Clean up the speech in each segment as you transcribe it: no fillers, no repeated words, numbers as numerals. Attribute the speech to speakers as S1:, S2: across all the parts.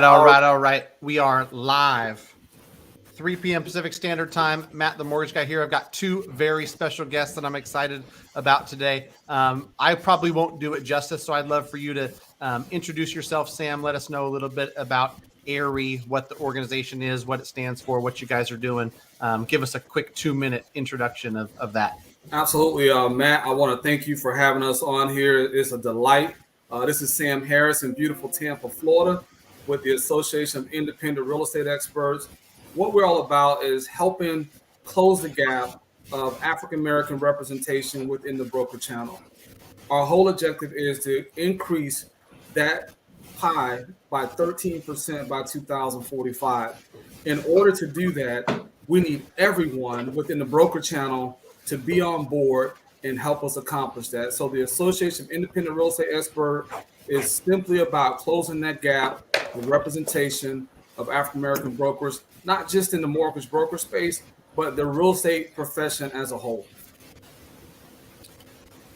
S1: all right. We are live. 3 p.m. Pacific Standard Time. Matt, the mortgage guy here. I've got two very special guests that I'm excited about today. I probably won't do it justice, so I'd love for you to introduce yourself, Sam. Let us know a little bit about ARI, what the organization is, what it stands for, what you guys are doing. Give us a quick 2-minute introduction of that.
S2: Absolutely, Matt. I want to thank you for having us on here. It's a delight. This is Sam Harris in beautiful Tampa, Florida, with the Association of Independent Real Estate Experts. What we're all about is helping close the gap of African American representation within the broker channel. Our whole objective is to increase that pie by 13% by 2045. In order to do that, we need everyone within the broker channel to be on board and help us accomplish that. So the Association of Independent Real Estate Experts is simply about closing that gap of representation of African American brokers, not just in the mortgage broker space, but the real estate profession as a whole.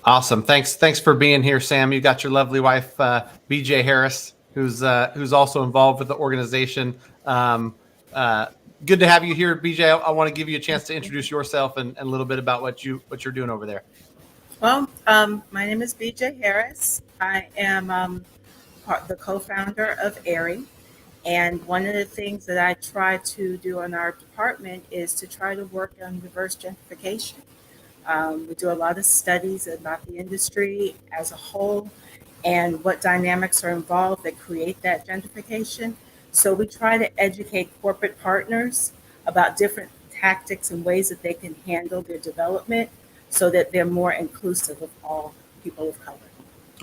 S1: Awesome. Thanks for being here, Sam. You got your lovely wife, BJ Harris, who's also involved with the organization. Good to have you here, BJ. I want to give you a chance to introduce yourself and a little bit about what you're doing over there.
S3: Well, my name is BJ Harris. I am the co-founder of ARI. And one of the things that I try to do in our department is to try to work on reverse gentrification. We do a lot of studies about the industry as a whole and what dynamics are involved that create that gentrification. So we try to educate corporate partners about different tactics and ways that they can handle their development so that they're more inclusive of all people of color.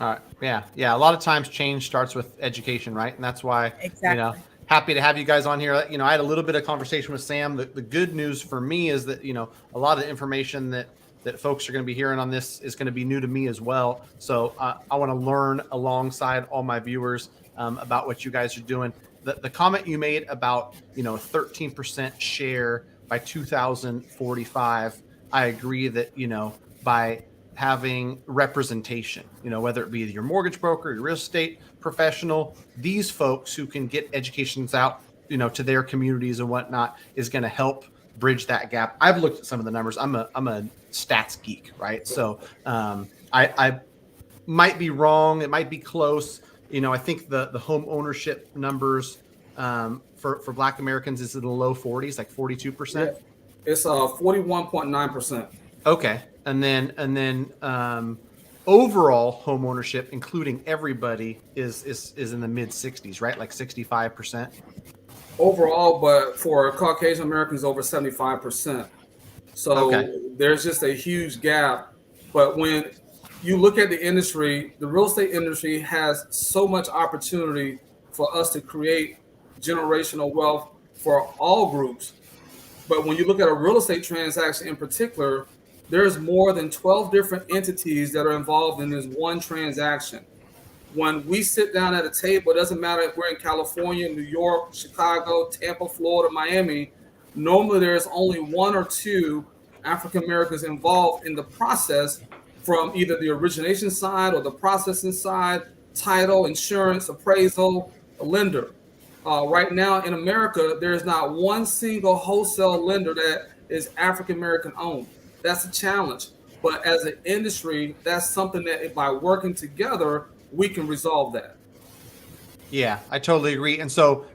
S1: All right. Yeah. A lot of times change starts with education, right? And that's why,
S3: Exactly.
S1: Happy to have you guys on here. I had a little bit of conversation with Sam. The good news for me is that, a lot of the information that folks are going to be hearing on this is going to be new to me as well. So I want to learn alongside all my viewers about what you guys are doing. The comment you made about, 13% share by 2045, I agree that, by having representation, whether it be your mortgage broker, your real estate professional, these folks who can get educations out, to their communities and whatnot is going to help bridge that gap. I've looked at some of the numbers. I'm a stats geek, right? So I might be wrong. It might be close. I think the home ownership numbers for Black Americans is in the low 40s, like 42%.
S2: Yeah. It's 41.9%.
S1: Okay. And then overall home ownership, including everybody, is in the mid 60s, right? Like 65%.
S2: Overall, but for Caucasian Americans, over 75%. So There's just a huge gap. But when you look at the industry, the real estate industry has so much opportunity for us to create generational wealth for all groups. But when you look at a real estate transaction in particular, there's more than 12 different entities that are involved in this one transaction. When we sit down at a table, it doesn't matter if we're in California, New York, Chicago, Tampa, Florida, Miami, normally there's only one or two African Americans involved in the process from either the origination side or the processing side, title, insurance, appraisal, a lender. Right now in America, there's not one single wholesale lender that is African American owned. That's a challenge. But as an industry, that's something that by working together, we can resolve that.
S1: Yeah, I totally agree. And so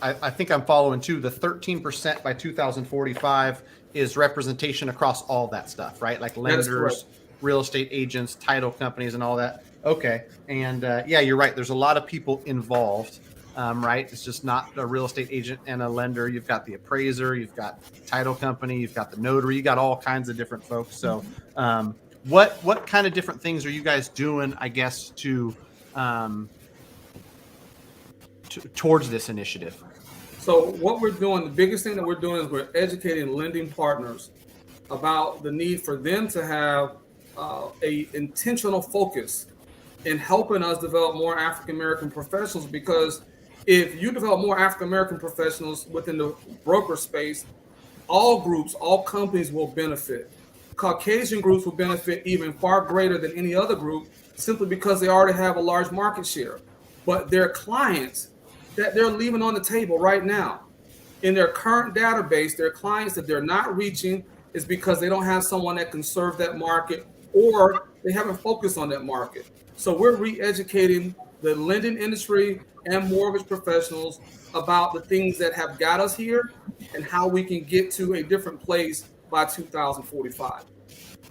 S1: I think I'm following too. The 13% by 2045 is representation across all that stuff, right? Like lenders, real estate agents, title companies, and all that. Okay. And yeah, you're right. There's a lot of people involved, right? It's just not a real estate agent and a lender. You've got the appraiser, you've got the title company, you've got the notary, you got all kinds of different folks. So what kind of different things are you guys doing, I guess, towards this initiative?
S2: So what we're doing, the biggest thing that we're doing is we're educating lending partners about the need for them to have a intentional focus in helping us develop more African American professionals. Because if you develop more African American professionals within the broker space, all groups, all companies will benefit. Caucasian groups will benefit even far greater than any other group simply because they already have a large market share. But their clients that they're leaving on the table right now. In their current database, their clients that they're not reaching is because they don't have someone that can serve that market, or they haven't focused on that market. So we're re-educating the lending industry and mortgage professionals about the things that have got us here and how we can get to a different place by 2045.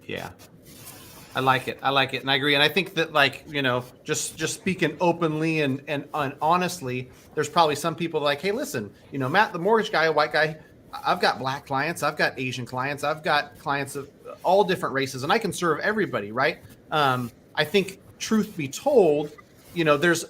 S1: Yeah. I like it. I like it. And I agree. And I think that, like, just speaking openly and honestly, there's probably some people like, hey, listen, Matt, the mortgage guy, a white guy, I've got black clients, I've got Asian clients, I've got clients of all different races, and I can serve everybody. Right. I think, truth be told, there's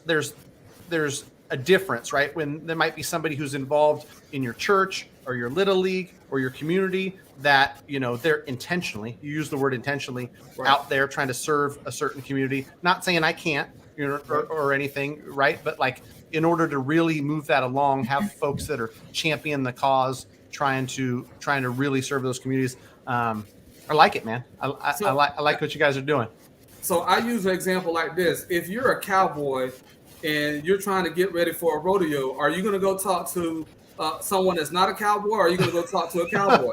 S1: a difference, right? When there might be somebody who's involved in your church or your little league or your community that, they're intentionally, you use the word intentionally,
S2: Right.
S1: out there trying to serve a certain community. Not saying I can't, or anything, right? But like, in order to really move that along, have folks that are championing the cause, trying to really serve those communities. I like it, man. I like what you guys are doing.
S2: So I use an example like this. If you're a cowboy and you're trying to get ready for a rodeo, are you going to go talk to someone that's not a cowboy, or are you going to go talk to a cowboy?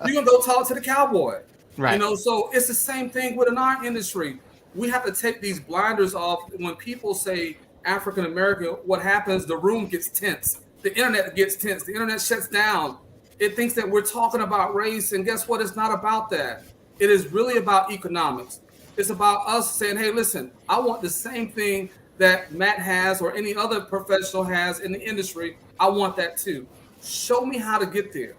S2: You're going to go talk to the cowboy.
S1: Right.
S2: So it's the same thing within our industry. We have to take these blinders off. When people say African American, what happens? The room gets tense. The internet gets tense. The internet shuts down. It thinks that we're talking about race, and guess what? It's not about that. It is really about economics. It's about us saying, hey, listen, I want the same thing that Matt has or any other professional has in the industry. I want that too. Show me how to get there.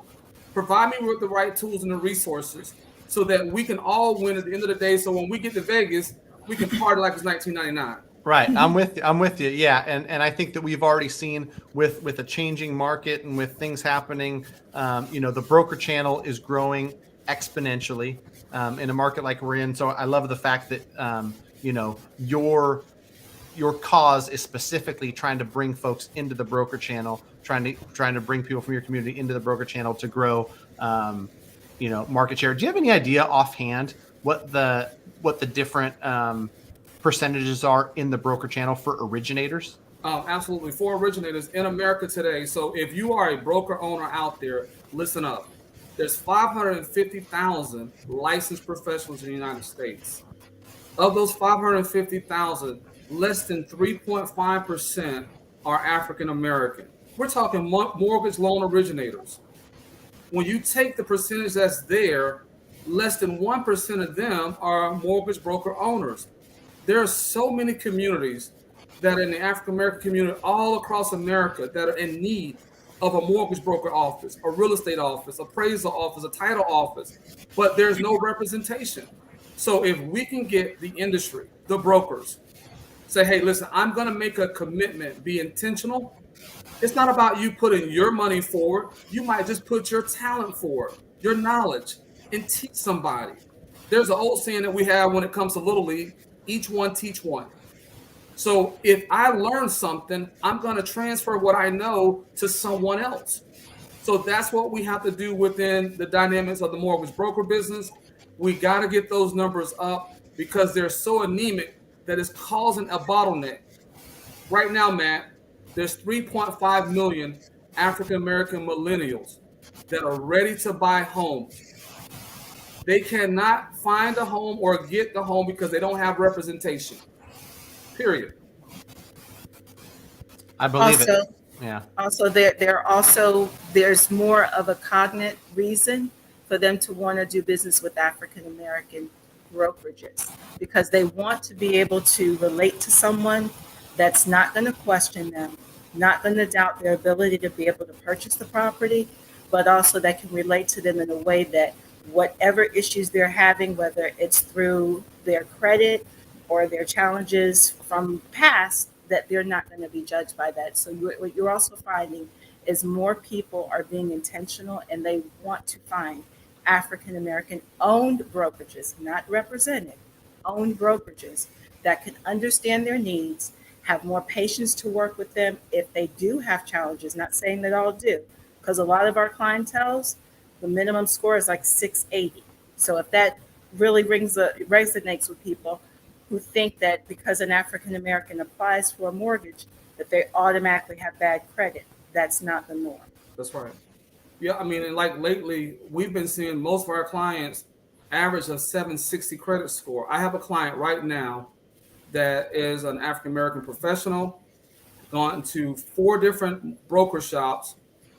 S2: Provide me with the right tools and the resources so that we can all win at the end of the day. So when we get to Vegas, we can party like it's 1999.
S1: Right. I'm with you. Yeah. And I think that we've already seen with a changing market and with things happening, the broker channel is growing exponentially in a market like we're in. So I love the fact that, your cause is specifically trying to bring folks into the broker channel, trying to bring people from your community into the broker channel to grow, market share. Do you have any idea offhand what the different percentages are in the broker channel for originators?
S2: Absolutely. For originators in America today. So if you are a broker owner out there, listen up. There's 550,000 licensed professionals in the United States. Of those 550,000, less than 3.5% are African American. We're talking mortgage loan originators. When you take the percentage that's there, less than 1% of them are mortgage broker owners. There are so many communities that are in the African American community all across America that are in need of a mortgage broker office, a real estate office, appraisal office, a title office, but there's no representation. So if we can get the industry, the brokers, say, hey, listen, I'm going to make a commitment, be intentional. It's not about you putting your money forward. You might just put your talent forward, your knowledge, and teach somebody. There's an old saying that we have when it comes to Little League, each one teach one. So if I learn something, I'm going to transfer what I know to someone else. So that's what we have to do within the dynamics of the mortgage broker business. We got to get those numbers up because they're so anemic that it's causing a bottleneck. Right now, Matt, there's 3.5 million African American millennials that are ready to buy homes. They cannot find a home or get the home because they don't have representation. Period.
S1: I believe
S3: Also,
S1: it. Yeah.
S3: Also, there's more of a cognate reason for them to want to do business with African American brokerages because they want to be able to relate to someone that's not going to question them, not going to doubt their ability to be able to purchase the property, but also that can relate to them in a way that whatever issues they're having, whether it's through their credit or their challenges from past, that they're not going to be judged by that. So what you're also finding is more people are being intentional and they want to find African American owned brokerages, not represented, owned brokerages that can understand their needs, have more patience to work with them if they do have challenges, not saying that all do, because a lot of our clientels, the minimum score is like 680. So if that really resonates with people who think that because an African American applies for a mortgage, that they automatically have bad credit. That's not the norm.
S2: That's right. Yeah, I mean, and like lately, we've been seeing most of our clients average a 760 credit score. I have a client right now that is an African American professional, gone to 4 different broker shops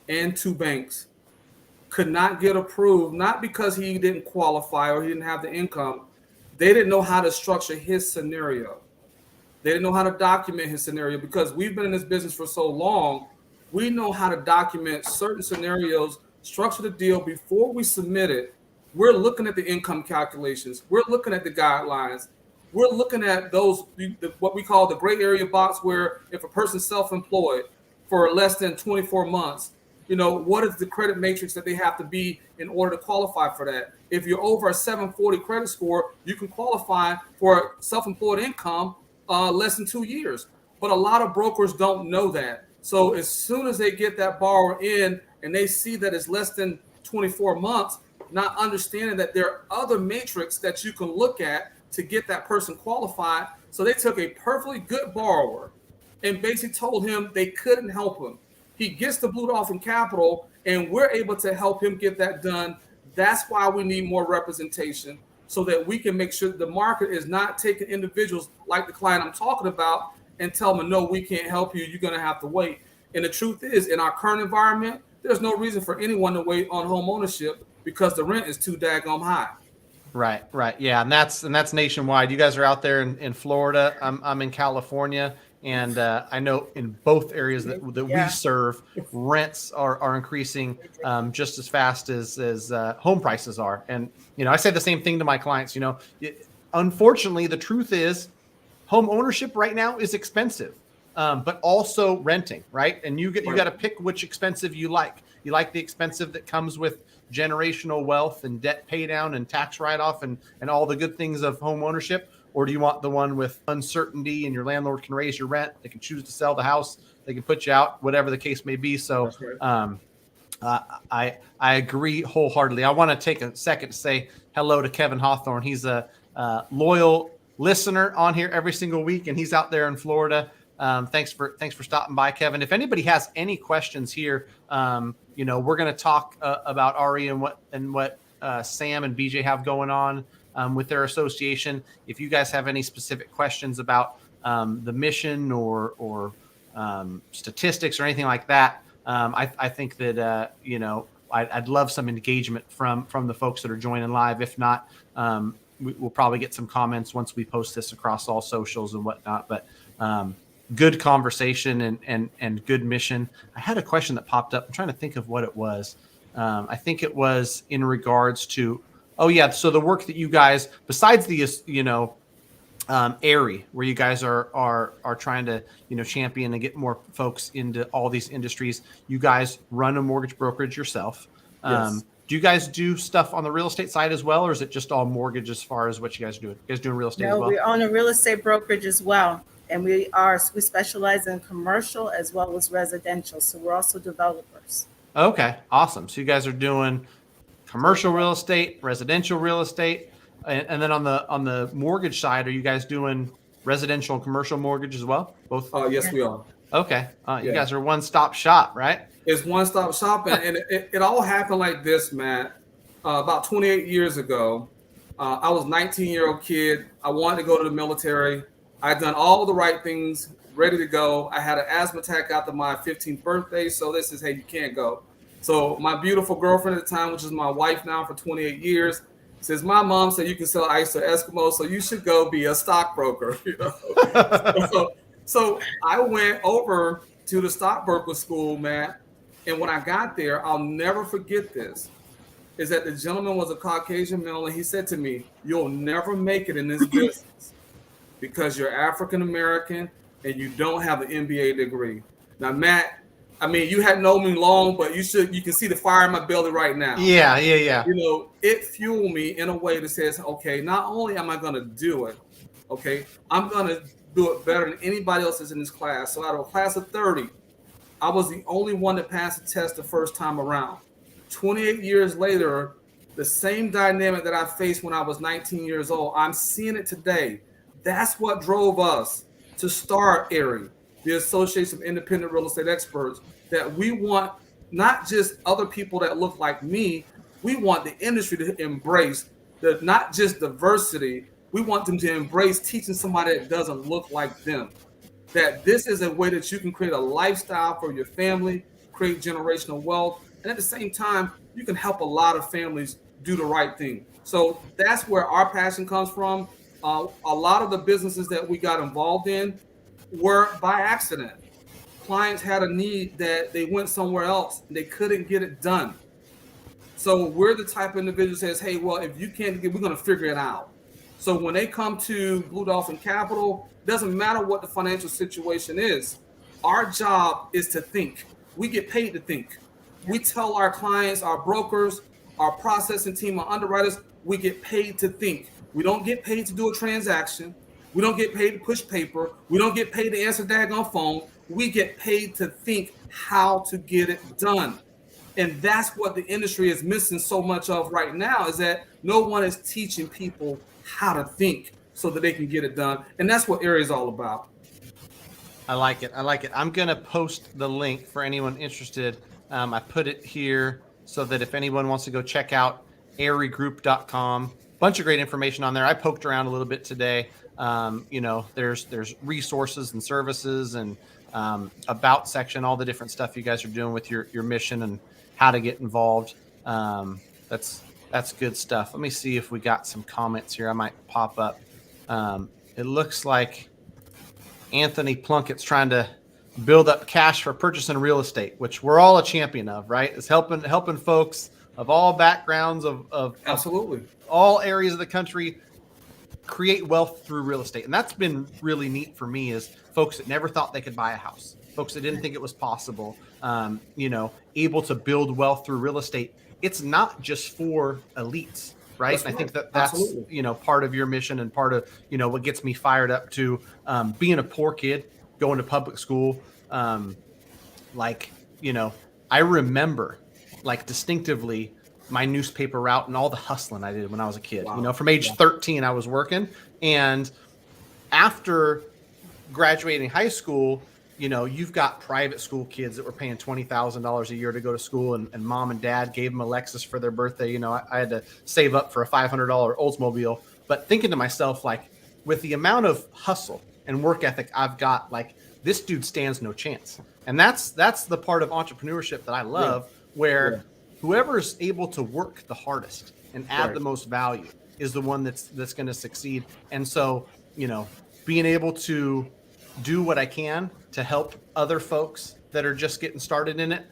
S2: and 2 banks, could not get approved, not because he didn't qualify or he didn't have the income. They didn't know how to structure his scenario. They didn't know how to document his scenario, because we've been in this business for so long. We know how to document certain scenarios, structure the deal before we submit it. We're looking at the income calculations. We're looking at the guidelines. We're looking at those, what we call the gray area box, where if a person's self-employed for less than 24 months, what is the credit matrix that they have to be in order to qualify for that? If you're over a 740 credit score, you can qualify for self-employed income less than 2 years. But a lot of brokers don't know that. So as soon as they get that borrower in and they see that it's less than 24 months, not understanding that there are other metrics that you can look at to get that person qualified. So they took a perfectly good borrower and basically told him they couldn't help him. He gets the Blue Dolphin Capital, and we're able to help him get that done. That's why we need more representation, so that we can make sure the market is not taking individuals like the client I'm talking about and tell them, no, we can't help you. You're going to have to wait. And the truth is, in our current environment, there's no reason for anyone to wait on home ownership, because the rent is too daggone high.
S1: Right. Yeah. And that's nationwide. You guys are out there in Florida. I'm in California. And I know in both areas that we serve, rents are increasing just as fast as home prices are. And, I say the same thing to my clients. Unfortunately, the truth is home ownership right now is expensive, but also renting, right? And you got to pick which expensive you like. You like the expensive that comes with generational wealth and debt pay down and tax write-off and all the good things of home ownership? Or do you want the one with uncertainty and your landlord can raise your rent? They can choose to sell the house. They can put you out, whatever the case may be. So I agree wholeheartedly. I want to take a second to say hello to Kevin Hawthorne. He's a loyal listener on here every single week, and he's out there in Florida. Thanks for stopping by, Kevin. If anybody has any questions here, we're going to talk about RE and what Sam and BJ have going on with their association. If you guys have any specific questions about the mission or statistics or anything like that, I think that I'd love some engagement from the folks that are joining live. If not, we'll probably get some comments once we post this across all socials and whatnot. But good conversation and good mission. I had a question that popped up. I'm trying to think of what it was. I think it was in regards to, so the work that you guys, besides the, ARI, where you guys are trying to, champion and get more folks into all these industries, you guys run a mortgage brokerage yourself. Yes. Do you guys do stuff on the real estate side as well, or is it just all mortgage as far as what you guys do? You guys doing real estate as well?
S3: No, we own a real estate brokerage as well. And we specialize in commercial as well as residential. So we're also developers.
S1: Okay, awesome. So you guys are doing commercial real estate, residential real estate, and then on the mortgage side, are you guys doing residential and commercial mortgage as well? Both?
S2: Yes, we are.
S1: Okay, you guys are one-stop shop, right?
S2: It's one-stop shop, and it all happened like this, Matt. About 28 years ago, I was a 19-year-old kid. I wanted to go to the military. I'd done all the right things, ready to go. I had an asthma attack after my 15th birthday, so this is, hey, you can't go. So my beautiful girlfriend at the time, which is my wife now for 28 years, says, my mom said you can sell ice to Eskimos, so you should go be a stockbroker. So I went over to the stockbroker school, Matt, and when I got there, I'll never forget this, is that the gentleman was a Caucasian male, and he said to me, you'll never make it in this business because you're African American and you don't have an MBA degree. Now, Matt, I mean, you hadn't known me long, but you can see the fire in my belly right now.
S1: Yeah.
S2: It fueled me in a way that says, okay, not only am I going to do it, okay, I'm going to do it better than anybody else is in this class. So out of a class of 30, I was the only one that passed the test the first time around. 28 years later, the same dynamic that I faced when I was 19 years old, I'm seeing it today. That's what drove us to start ARI. the Association of Independent Real Estate Experts, that we want not just other people that look like me, we want the industry to embrace the not just diversity, we want them to embrace teaching somebody that doesn't look like them. That this is a way that you can create a lifestyle for your family, create generational wealth, and at the same time, you can help a lot of families do the right thing. So that's where our passion comes from. A lot of the businesses that we got involved in were by accident. Clients had a need that they went somewhere else and they couldn't get it done. So we're the type of individual that says, hey, well, if you can't get, we're going to figure it out. So when they come to Blue Dolphin Capital, doesn't matter what the financial situation is. Our job is to think. We get paid to think. We tell our clients, our brokers, our processing team, our underwriters, we get paid to think. We don't get paid to do a transaction. We don't get paid to push paper. We don't get paid to answer daggone phone. We get paid to think how to get it done. And that's what the industry is missing so much of right now, is that no one is teaching people how to think so that they can get it done. And that's what Area is all about.
S1: I like it. I like it. I'm going to post the link for anyone interested. I put it here so that if anyone wants to go check out airygroup.com, bunch of great information on there. I poked around a little bit today. There's resources and services and about section, all the different stuff you guys are doing with your mission and how to get involved. That's good stuff. Let me see if we got some comments here. I might pop up. It looks like Anthony Plunkett's trying to build up cash for purchasing real estate, which we're all a champion of, right? It's helping folks of all backgrounds of
S2: Absolutely.
S1: all areas of the country create wealth through real estate. And that's been really neat for me, is folks that never thought they could buy a house, folks that didn't think it was possible, able to build wealth through real estate. It's not just for elites, right?
S2: That's
S1: I think
S2: right.
S1: that's,
S2: Absolutely.
S1: part of your mission and part of, what gets me fired up to being a poor kid, going to public school. I remember distinctively my newspaper route and all the hustling I did when I was a kid.
S2: Wow.
S1: From age 13, I was working. And after graduating high school, you've got private school kids that were paying $20,000 a year to go to school, and mom and dad gave them a Lexus for their birthday. I had to save up for a $500 Oldsmobile. But thinking to myself, with the amount of hustle and work ethic I've got, this dude stands no chance. And that's the part of entrepreneurship that I love, where whoever's able to work the hardest and add the most value is the one that's going to succeed. And so, being able to do what I can to help other folks that are just getting started in it.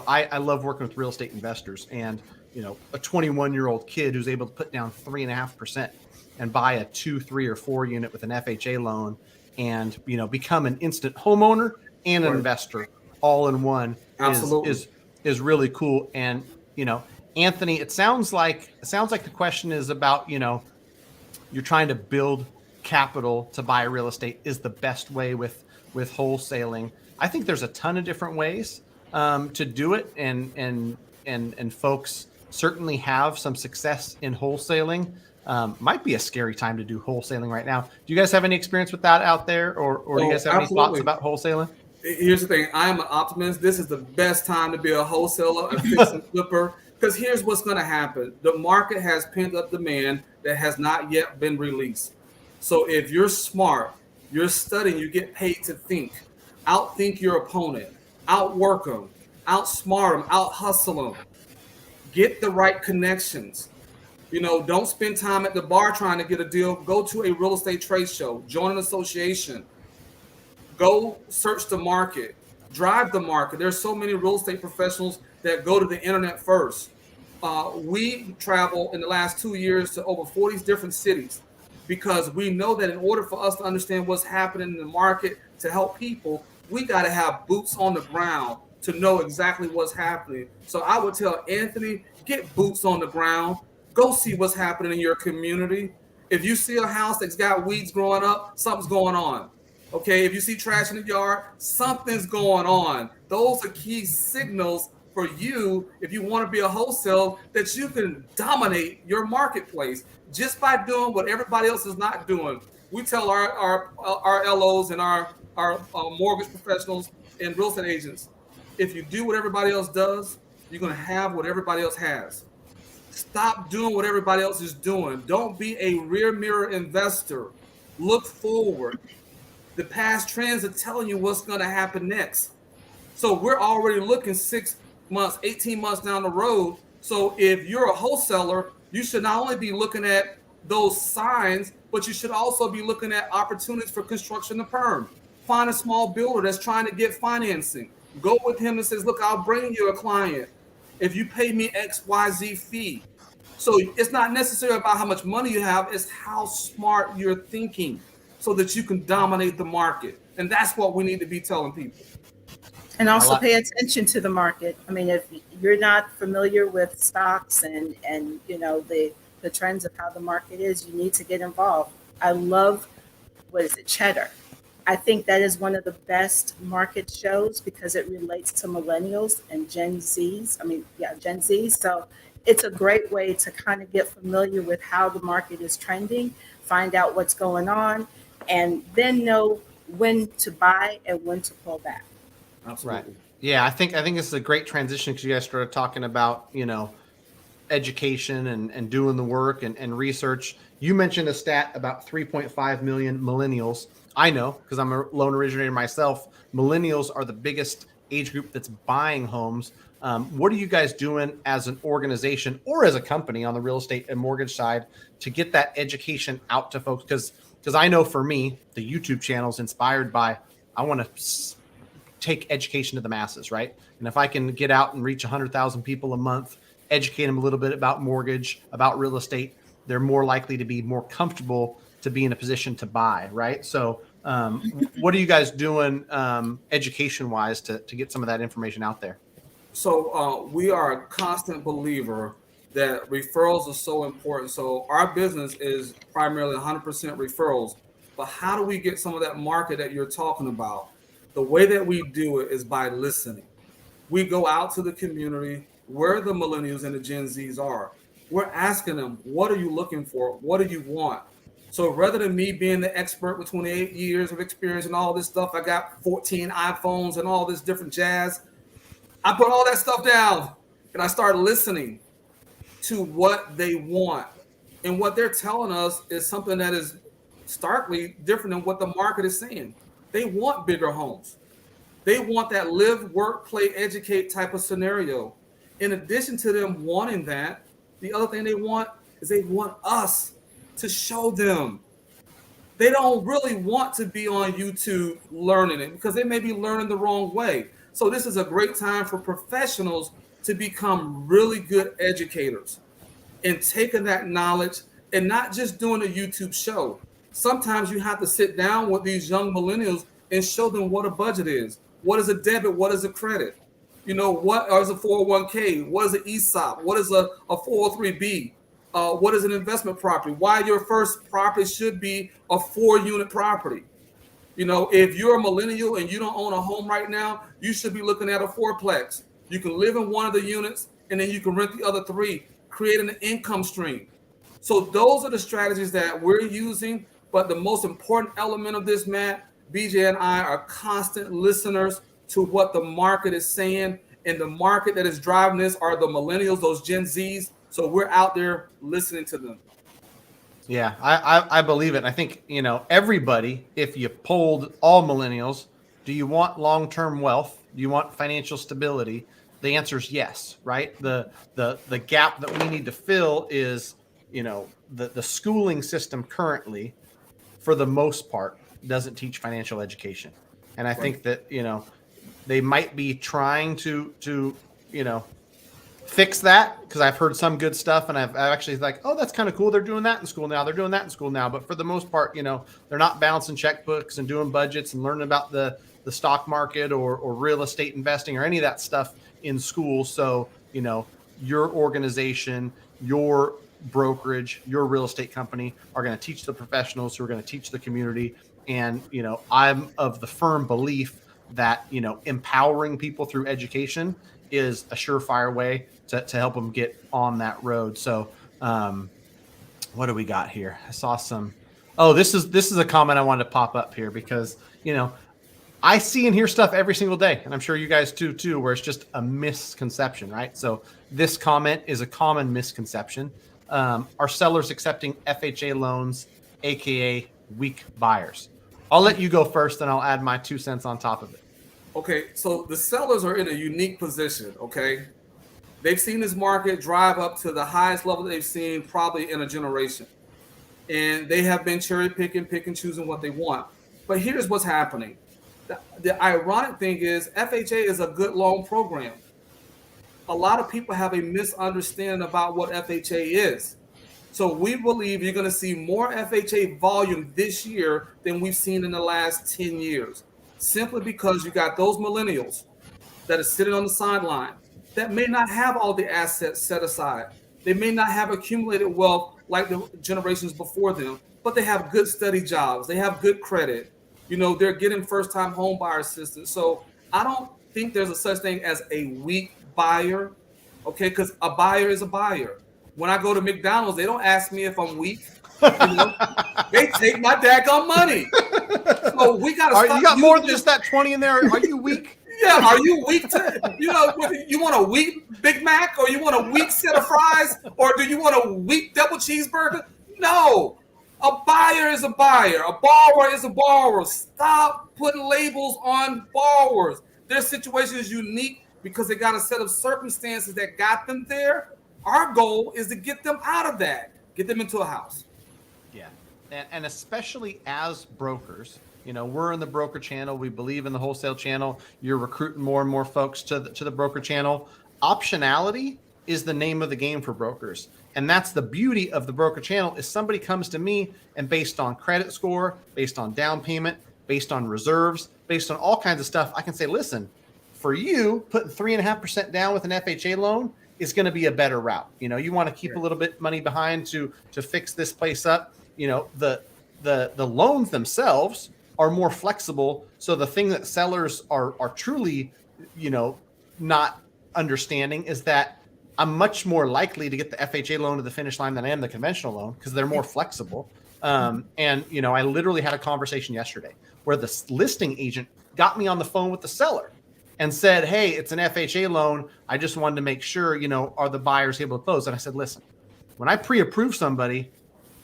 S1: I love working with real estate investors, and, a 21-year-old kid who's able to put down 3.5% and buy a 2, 3, or 4 unit with an FHA loan and, become an instant homeowner and an investor all in one.
S2: Absolutely.
S1: is really cool. And, Anthony, it sounds like the question is about, you're trying to build capital to buy real estate is the best way with wholesaling. I think there's a ton of different ways to do it, and folks certainly have some success in wholesaling. Might be a scary time to do wholesaling right now. Do you guys have any experience with that out there, or do you guys have any thoughts about wholesaling?
S2: Here's the thing. I am an optimist. This is the best time to be a wholesaler, a fix and flipper, because here's what's going to happen. The market has pent up demand that has not yet been released. So if you're smart, you're studying, you get paid to think. Outthink your opponent, outwork them, outsmart them, out-hustle them. Get the right connections. Don't spend time at the bar trying to get a deal. Go to a real estate trade show, join an association, go search the market, drive the market. There's so many real estate professionals that go to the internet first. We travel in the last 2 years to over 40 different cities, because we know that in order for us to understand what's happening in the market to help people, we got to have boots on the ground to know exactly what's happening. So I would tell Anthony, get boots on the ground. Go see what's happening in your community. If you see a house that's got weeds growing up, something's going on. Okay, if you see trash in the yard, something's going on. Those are key signals for you, if you want to be a wholesale, that you can dominate your marketplace just by doing what everybody else is not doing. We tell our LOs and our our mortgage professionals and real estate agents. If you do what everybody else does, you're going to have what everybody else has. Stop doing what everybody else is doing. Don't be a rear mirror investor. Look forward. The past trends are telling you what's going to happen next. So we're already looking 6 months, 18 months down the road. So if you're a wholesaler, you should not only be looking at those signs, but you should also be looking at opportunities for construction to perm. Find a small builder that's trying to get financing. Go with him and says, look, I'll bring you a client if you pay me XYZ fee. So it's not necessarily about how much money you have, it's how smart you're thinking so that you can dominate the market. And that's what we need to be telling people.
S3: And also pay attention to the market. I mean, if you're not familiar with stocks and you know the trends of how the market is, you need to get involved. I love, what is it, Cheddar. I think that is one of the best market shows because it relates to millennials and Gen Zs. Gen Zs. So it's a great way to kind of get familiar with how the market is trending, find out what's going on, and then know when to buy and when to pull back.
S2: Absolutely.
S1: Right. Yeah, I think this is a great transition because you guys started talking about, you know, education and doing the work and research. You mentioned a stat about 3.5 million millennials. I know because I'm a loan originator myself. Millennials are the biggest age group that's buying homes. What are you guys doing as an organization or as a company on the real estate and mortgage side to get that education out to folks? Because I know for me, the YouTube channel is inspired by, I want to take education to the masses, right? And if I can get out and reach 100,000 people a month, educate them a little bit about mortgage, about real estate, they're more likely to be more comfortable to be in a position to buy, right? So what are you guys doing education-wise to get some of that information out there?
S2: So we are a constant believer that referrals are so important. So our business is primarily 100% referrals. But how do we get some of that market that you're talking about? The way that we do it is by listening. We go out to the community where the millennials and the Gen Zs are. We're asking them, what are you looking for? What do you want? So rather than me being the expert with 28 years of experience and all this stuff, I got 14 iPhones and all this different jazz. I put all that stuff down and I started listening to what they want. And what they're telling us is something that is starkly different than what the market is saying. They want bigger homes. They want that live, work, play, educate type of scenario. In addition to them wanting that, the other thing they want is they want us to show them. They don't really want to be on YouTube learning it because they may be learning the wrong way. So this is a great time for professionals to become really good educators and taking that knowledge and not just doing a YouTube show. Sometimes you have to sit down with these young millennials and show them what a budget is. What is a debit? What is a credit? You know, what is a 401k? What is an ESOP? What is a 403b? What is an investment property? Why your first property should be a 4-unit property. You know, if you're a millennial and you don't own a home right now, you should be looking at a 4-plex. You can live in one of the units and then you can rent the other 3, creating an income stream. So those are the strategies that we're using. But the most important element of this, Matt, BJ and I are constant listeners to what the market is saying. And the market that is driving this are the millennials, those Gen Zs. So we're out there listening to them.
S1: Yeah, I believe it. I think, you know, everybody, if you polled all millennials, do you want long-term wealth? Do you want financial stability? The answer is yes, right? The gap that we need to fill is, you know, the schooling system currently, for the most part, doesn't teach financial education. And I think that, you know, they might be trying to you know, fix that because I've heard some good stuff and I've actually like, oh, that's kind of cool. They're doing that in school now. They're doing that in school now. But for the most part, you know, they're not balancing checkbooks and doing budgets and learning about the stock market or real estate investing or any of that stuff in school. So, you know, your organization, your brokerage, your real estate company are going to teach the professionals who are going to teach the community. And, you know, I'm of the firm belief that, you know, empowering people through education is a surefire way to help them get on that road. So what do we got here? I saw some, this is a comment I wanted to pop up here because, you know, I see and hear stuff every single day, and I'm sure you guys do too, where it's just a misconception, right? So this comment is a common misconception. Are sellers accepting FHA loans, aka weak buyers? I'll let you go first, and I'll add my 2 cents on top of it.
S2: Okay, so the sellers are in a unique position. Okay, they've seen this market drive up to the highest level they've seen probably in a generation, and they have been cherry picking, choosing what they want. But here's what's happening. The ironic thing is FHA is a good loan program. A lot of people have a misunderstanding about what FHA is. So we believe you're going to see more FHA volume this year than we've seen in the last 10 years, simply because you got those millennials that are sitting on the sideline that may not have all the assets set aside. They may not have accumulated wealth like the generations before them, but they have good steady jobs. They have good credit. They're getting first-time home buyer assistance. So I don't think there's a such thing as a weak buyer, okay? Because a buyer is a buyer. When I go to McDonald's, they don't ask me if I'm weak. They take my daggone money. So we got to stop.
S1: You got more than just that 20 in there. Are you weak?
S2: Yeah, are you weak you want a weak Big Mac, or you want a weak set of fries, or do you want a weak double cheeseburger? No. A buyer is a buyer. A borrower is a borrower. Stop putting labels on borrowers. Their situation is unique because they got a set of circumstances that got them there. Our goal is to get them out of that, get them into a house.
S1: Yeah, and especially as brokers, we're in the broker channel. We believe in the wholesale channel. You're recruiting more and more folks to the broker channel. Optionality is the name of the game for brokers. And that's the beauty of the broker channel is somebody comes to me and based on credit score, based on down payment, based on reserves, based on all kinds of stuff, I can say, listen, for you, putting 3.5% down with an FHA loan is going to be a better route. You want to keep a little bit money behind to fix this place up. The loans themselves are more flexible. So the thing that sellers are truly, not understanding is that I'm much more likely to get the FHA loan to the finish line than I am the conventional loan because they're more flexible. And I literally had a conversation yesterday where the listing agent got me on the phone with the seller and said, hey, it's an FHA loan. I just wanted to make sure, are the buyers able to close? And I said, listen, when I pre-approve somebody,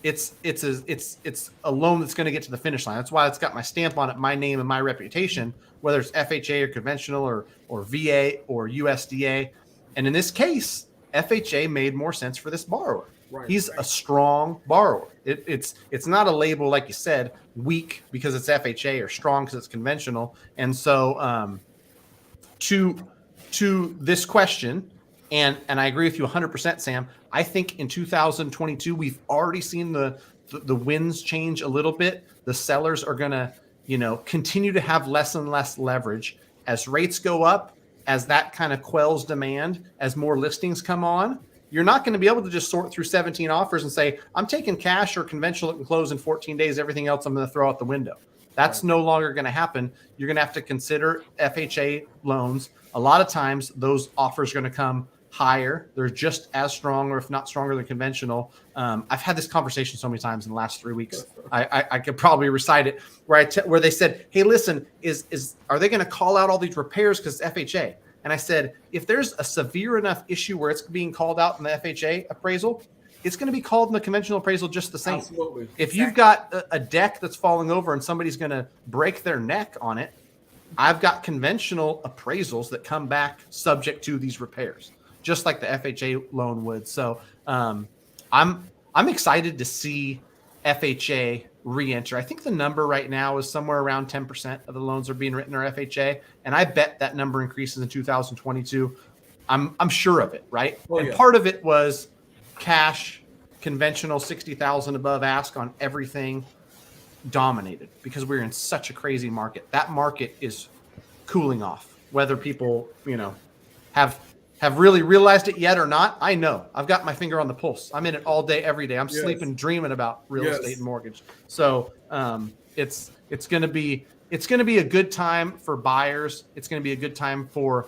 S1: it's a loan that's going to get to the finish line. That's why it's got my stamp on it, my name and my reputation, whether it's FHA or conventional or VA or USDA. And in this case, FHA made more sense for this borrower.
S2: Right,
S1: He's a strong borrower. It's not a label, like you said, weak because it's FHA or strong because it's conventional. And so to this question, and I agree with you 100%, Sam, I think in 2022, we've already seen the winds change a little bit. The sellers are going to, continue to have less and less leverage as rates go up, as that kind of quells demand, as more listings come on. You're not going to be able to just sort through 17 offers and say, I'm taking cash or conventional that can close in 14 days. Everything else I'm going to throw out the window. That's no longer going to happen. You're going to have to consider FHA loans. A lot of times those offers are going to come higher. They're just as strong or if not stronger than conventional. I've had this conversation so many times in the last 3 weeks. I could probably recite it where they said, hey, listen, are they going to call out all these repairs because it's FHA? And I said, if there's a severe enough issue where it's being called out in the FHA appraisal, it's going to be called in the conventional appraisal just the same.
S2: Absolutely.
S1: If you've got a deck that's falling over and somebody's going to break their neck on it, I've got conventional appraisals that come back subject to these repairs, just like the FHA loan would. So I'm excited to see FHA re-enter. I think the number right now is somewhere around 10% of the loans are being written are FHA, and I bet that number increases in 2022. I'm sure of it, right? And part of it was cash, conventional 60,000 above ask on everything dominated because we're in such a crazy market. That market is cooling off, whether people, have really realized it yet or not. I know I've got my finger on the pulse. I'm in it all day, every day. I'm sleeping, dreaming about real estate and mortgage. So it's going to be a good time for buyers. It's going to be a good time for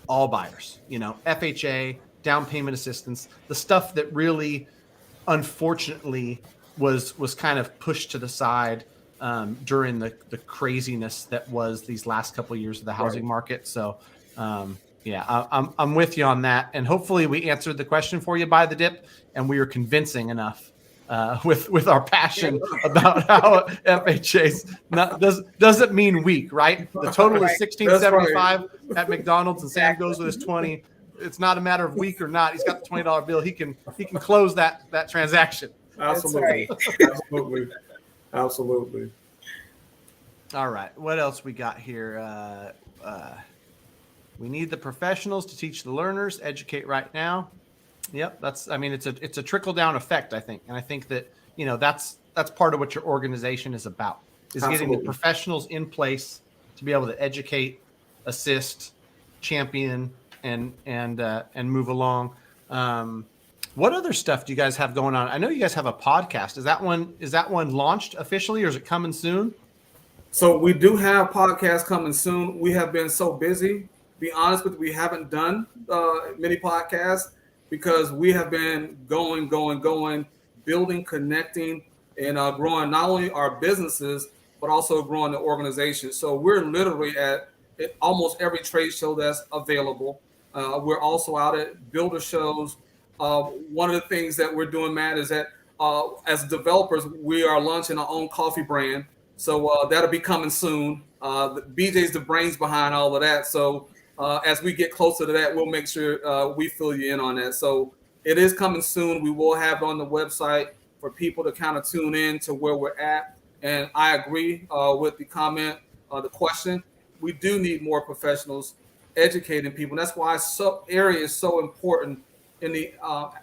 S1: all buyers, FHA, down payment assistance, the stuff that really, unfortunately, was kind of pushed to the side during the craziness that was these last couple of years of the housing market. So yeah, I'm with you on that. And hopefully we answered the question for you by the dip, and we are convincing enough with our passion about how FHA's doesn't mean weak, right? The total is 1675 at McDonald's, and Sam goes with his 20. It's not a matter of weak or not. He's got the $20 bill. He can close that transaction.
S2: Absolutely. Absolutely. Absolutely.
S1: All right. What else we got here? We need the professionals to teach the learners, educate right now. Yep. It's a trickle down effect, I think. And I think that, that's part of what your organization is about, is getting the professionals in place to be able to educate, assist, champion, and move along. What other stuff do you guys have going on? I know you guys have a podcast. Is that one launched officially, or is it coming soon?
S2: So we do have podcasts coming soon. We have been so busy. Be honest with you, we haven't done many podcasts because we have been going, building, connecting, and growing not only our businesses, but also growing the organization. So we're literally at almost every trade show that's available. We're also out at builder shows. One of the things that we're doing, Matt, is that as developers, we are launching our own coffee brand. So that'll be coming soon. BJ's the brains behind all of that. So as we get closer to that, we'll make sure we fill you in on that. So it is coming soon. We will have it on the website for people to kind of tune in to where we're at. And I agree with the comment, the question. We do need more professionals educating people. That's why area is so important in the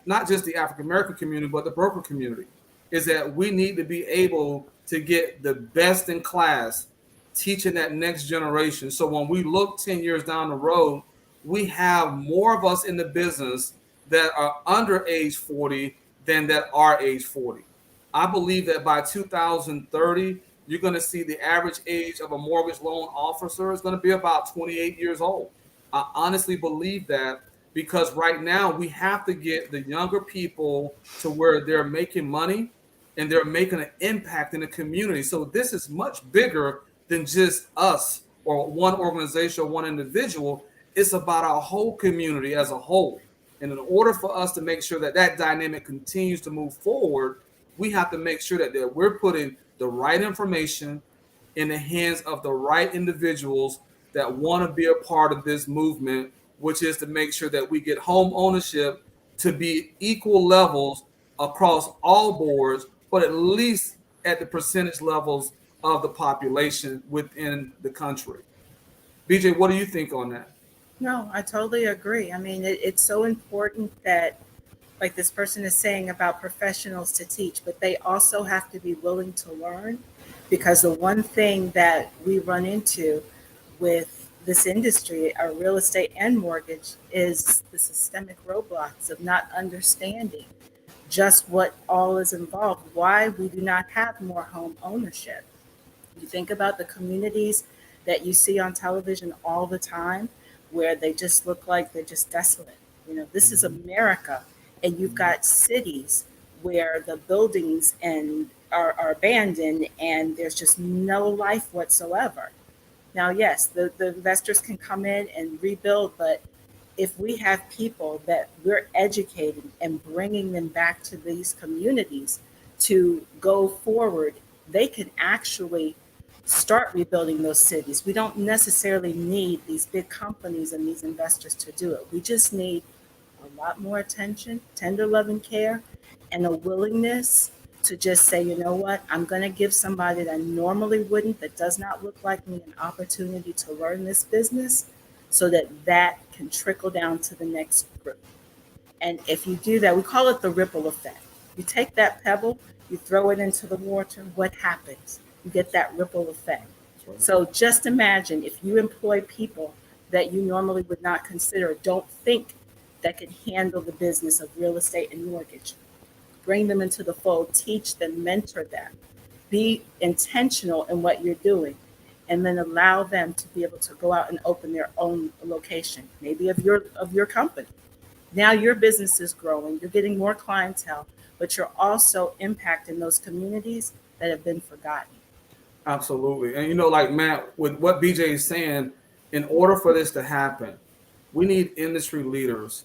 S2: not just the African American community, but the broker community, is that we need to be able to get the best in class teaching that next generation. So when we look 10 years down the road, we have more of us in the business that are under age 40 than that are age 40. I believe that by 2030, you're going to see the average age of a mortgage loan officer is going to be about 28 years old. I honestly believe that, because right now we have to get the younger people to where they're making money and they're making an impact in the community. So this is much bigger than just us or one organization or one individual. It's about our whole community as a whole. And in order for us to make sure that that dynamic continues to move forward, we have to make sure that we're putting the right information in the hands of the right individuals that want to be a part of this movement, which is to make sure that we get home ownership to be equal levels across all boards, but at least at the percentage levels of the population within the country. BJ, what do you think on that?
S3: No, I totally agree. I mean, it's so important that, like this person is saying, about professionals to teach, but they also have to be willing to learn, because the one thing that we run into with this industry, our real estate and mortgage, is the systemic roadblocks of not understanding just what all is involved, why we do not have more home ownership. You think about the communities that you see on television all the time, where they just look like they're just desolate. This is America, and you've got cities where the buildings are abandoned and there's just no life whatsoever. Now, yes, the investors can come in and rebuild, but if we have people that we're educating and bringing them back to these communities to go forward, they can actually start rebuilding those cities. We don't necessarily need these big companies and these investors to do it. We just need a lot more attention, tender love and care, and a willingness to just say, you know what, I'm going to give somebody that normally wouldn't, that does not look like me, an opportunity to learn this business, so that can trickle down to the next group. And if you do that, we call it the ripple effect. You take that pebble, you throw it into the water, what happens? You get that ripple effect. Right. So just imagine if you employ people that you normally would not consider, don't think that can handle the business of real estate and mortgage. Bring them into the fold, teach them, mentor them, be intentional in what you're doing, and then allow them to be able to go out and open their own location, maybe of your company. Now your business is growing, you're getting more clientele, but you're also impacting those communities that have been forgotten.
S2: Absolutely. And like Matt, with what BJ is saying, in order for this to happen, we need industry leaders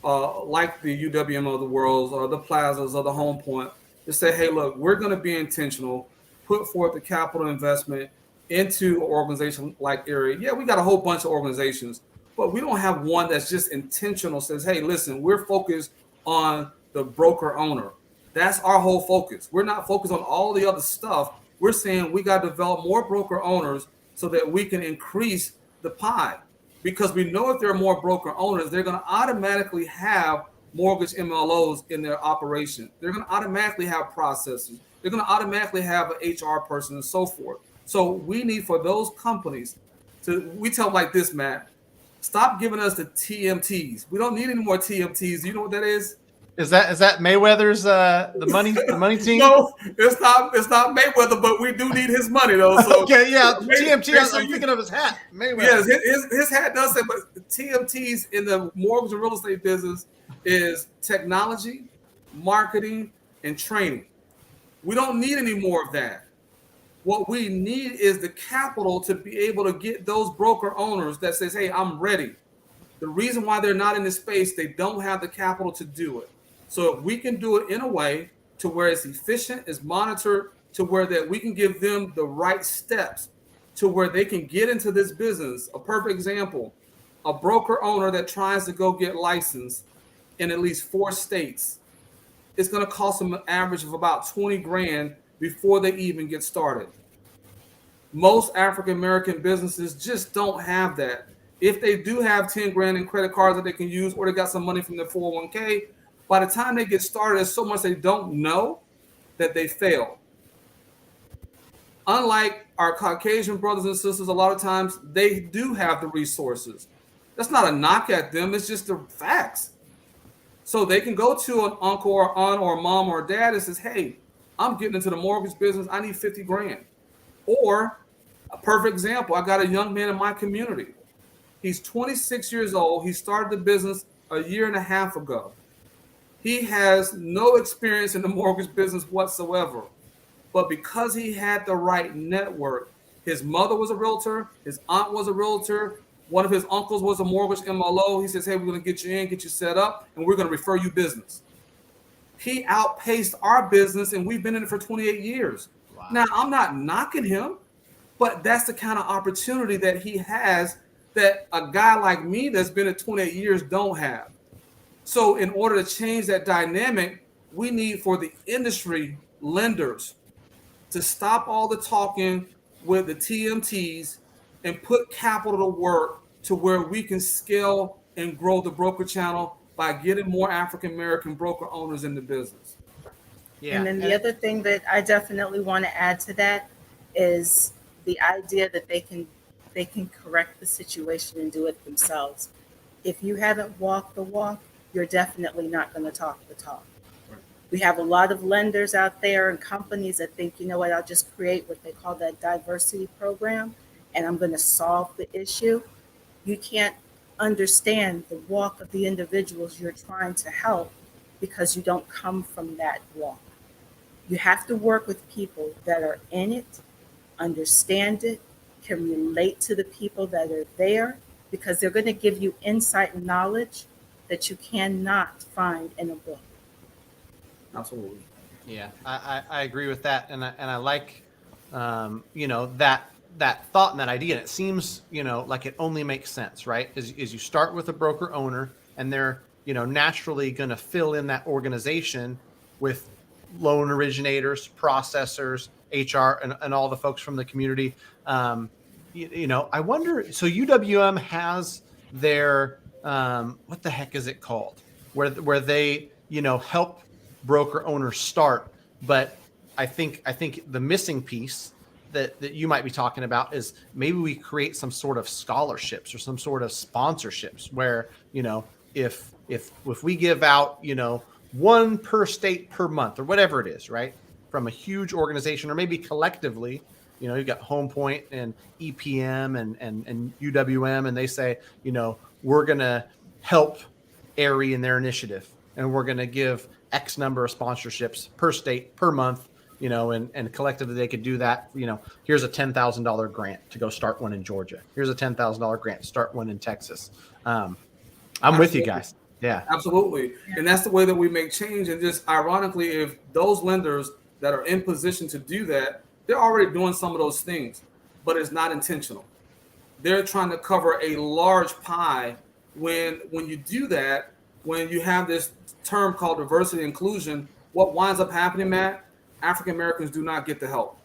S2: like the UWM of the world, or the Plazas, or the Home Point, to say, hey, look, we're going to be intentional, put forth the capital investment into an organization like Erie. Yeah, we got a whole bunch of organizations, but we don't have one that's just intentional, says, hey, listen, we're focused on the broker owner. That's our whole focus. We're not focused on all the other stuff. We're saying we got to develop more broker owners so that we can increase the pie. Because we know if there are more broker owners, they're going to automatically have mortgage MLOs in their operation. They're going to automatically have processors. They're going to automatically have an HR person and so forth. So we need for those companies we tell them like this, Matt, stop giving us the TMTs. We don't need any more TMTs. You know what that is?
S1: Is that Mayweather's the money team?
S2: No, it's not Mayweather, but we do need his money though. So
S1: okay, yeah, TMT. I'm thinking of his hat. Mayweather.
S2: Yes, his hat does say, but TMTs in the mortgage and real estate business is technology, marketing, and training. We don't need any more of that. What we need is the capital to be able to get those broker owners that says, hey, I'm ready. The reason why they're not in this space, they don't have the capital to do it. So if we can do it in a way to where it's efficient, it's monitored, to where that we can give them the right steps to where they can get into this business. A perfect example, a broker owner that tries to go get licensed in at least 4 states, it's going to cost them an average of about 20 grand before they even get started. Most African-American businesses just don't have that. If they do have 10 grand in credit cards that they can use, or they got some money from their 401k, by the time they get started, there's so much they don't know that they fail. Unlike our Caucasian brothers and sisters, a lot of times they do have the resources. That's not a knock at them. It's just the facts. So they can go to an uncle or aunt or mom or dad and says, hey, I'm getting into the mortgage business. I need 50 grand. Or a perfect example, I got a young man in my community. He's 26 years old. He started the business a year and a half ago. He has no experience in the mortgage business whatsoever. But because he had the right network, his mother was a realtor, his aunt was a realtor, one of his uncles was a mortgage MLO. He says, hey, we're going to get you in, get you set up, and we're going to refer you business. He outpaced our business, and we've been in it for 28 years. Wow. Now, I'm not knocking him, but that's the kind of opportunity that he has that a guy like me that's been at 28 years don't have. So in order to change that dynamic, we need for the industry lenders to stop all the talking with the TMTs and put capital to work to where we can scale and grow the broker channel by getting more African-American broker owners in the business.
S3: Yeah. And then the other thing that I definitely want to add to that is the idea that they can correct the situation and do it themselves. If you haven't walked the walk, you're definitely not going to talk the talk. Right. We have a lot of lenders out there and companies that think, you know what, I'll just create what they call that diversity program and I'm going to solve the issue. You can't understand the walk of the individuals you're trying to help because you don't come from that walk. You have to work with people that are in it, understand it, can relate to the people that are there, because they're going to give you insight and knowledge that you cannot find in a book.
S2: Absolutely.
S1: Yeah, I agree with that, and I like that thought and that idea. And it seems like it only makes sense, right? Is you start with a broker owner, and they're naturally going to fill in that organization with loan originators, processors, HR, and all the folks from the community. I wonder. So UWM has their what the heck is it called? Where they help broker owners start. But I think the missing piece that you might be talking about is maybe we create some sort of scholarships or some sort of sponsorships where if we give out one per state per month or whatever it is, right, from a huge organization, or maybe collectively, you've got Home Point and EPM and UWM, and they say, we're going to help Erie in their initiative, and we're going to give X number of sponsorships per state per month and collectively they could do that. Here's a $10,000 grant to go start one in Georgia. Here's a $10,000 grant to start one in Texas. I'm with you guys. Yeah,
S2: absolutely. And that's the way that we make change. And just ironically, if those lenders that are in position to do that, they're already doing some of those things, but it's not intentional. They're trying to cover a large pie. When you do that, when you have this term called diversity and inclusion, what winds up happening, Matt, African Americans do not get the help.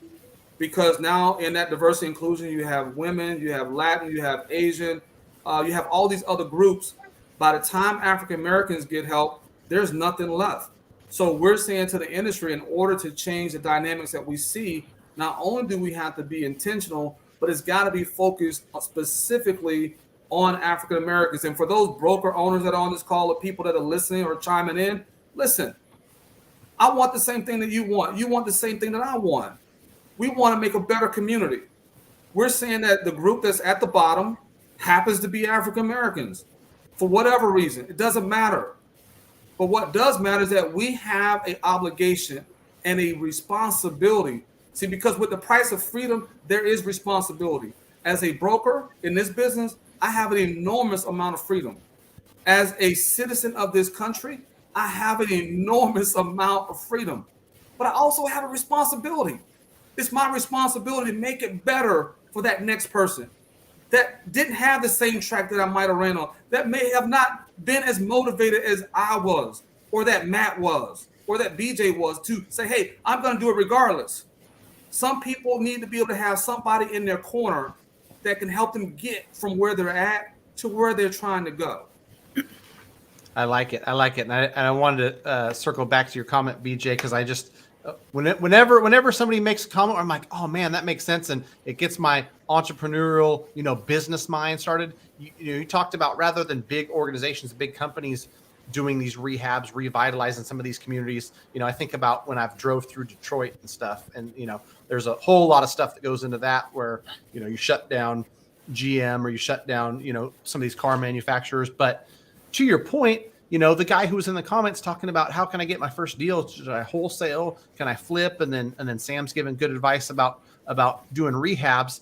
S2: Because now in that diversity and inclusion, you have women, you have Latin, you have Asian, you have all these other groups. By the time African Americans get help, there's nothing left. So we're saying to the industry, in order to change the dynamics that we see, not only do we have to be intentional, but it's got to be focused specifically on African Americans. And for those broker owners that are on this call, or people that are listening or chiming in, listen, I want the same thing that you want. You want the same thing that I want. We want to make a better community. We're saying that the group that's at the bottom happens to be African Americans. For whatever reason, it doesn't matter. But what does matter is that we have an obligation and a responsibility. See, because with the price of freedom, there is responsibility. As a broker in this business, I have an enormous amount of freedom. As a citizen of this country, I have an enormous amount of freedom. But I also have a responsibility. It's my responsibility to make it better for that next person that didn't have the same track that I might have ran on, that may have not been as motivated as I was, or that Matt was, or that BJ was, to say, hey, I'm going to do it regardless. Some people need to be able to have somebody in their corner that can help them get from where they're at to where they're trying to go.
S1: I like it. And I wanted to circle back to your comment, BJ, because I just, whenever somebody makes a comment, I'm like, oh man, that makes sense, and it gets my entrepreneurial, business mind started. You talked about, rather than big organizations, big companies doing these rehabs, revitalizing some of these communities. I think about when I've drove through Detroit and stuff, and there's a whole lot of stuff that goes into that, where you shut down GM, or you shut down some of these car manufacturers. But to your point, the guy who was in the comments talking about, how can I get my first deal? Should I wholesale? Can I flip? And then Sam's giving good advice about doing rehabs.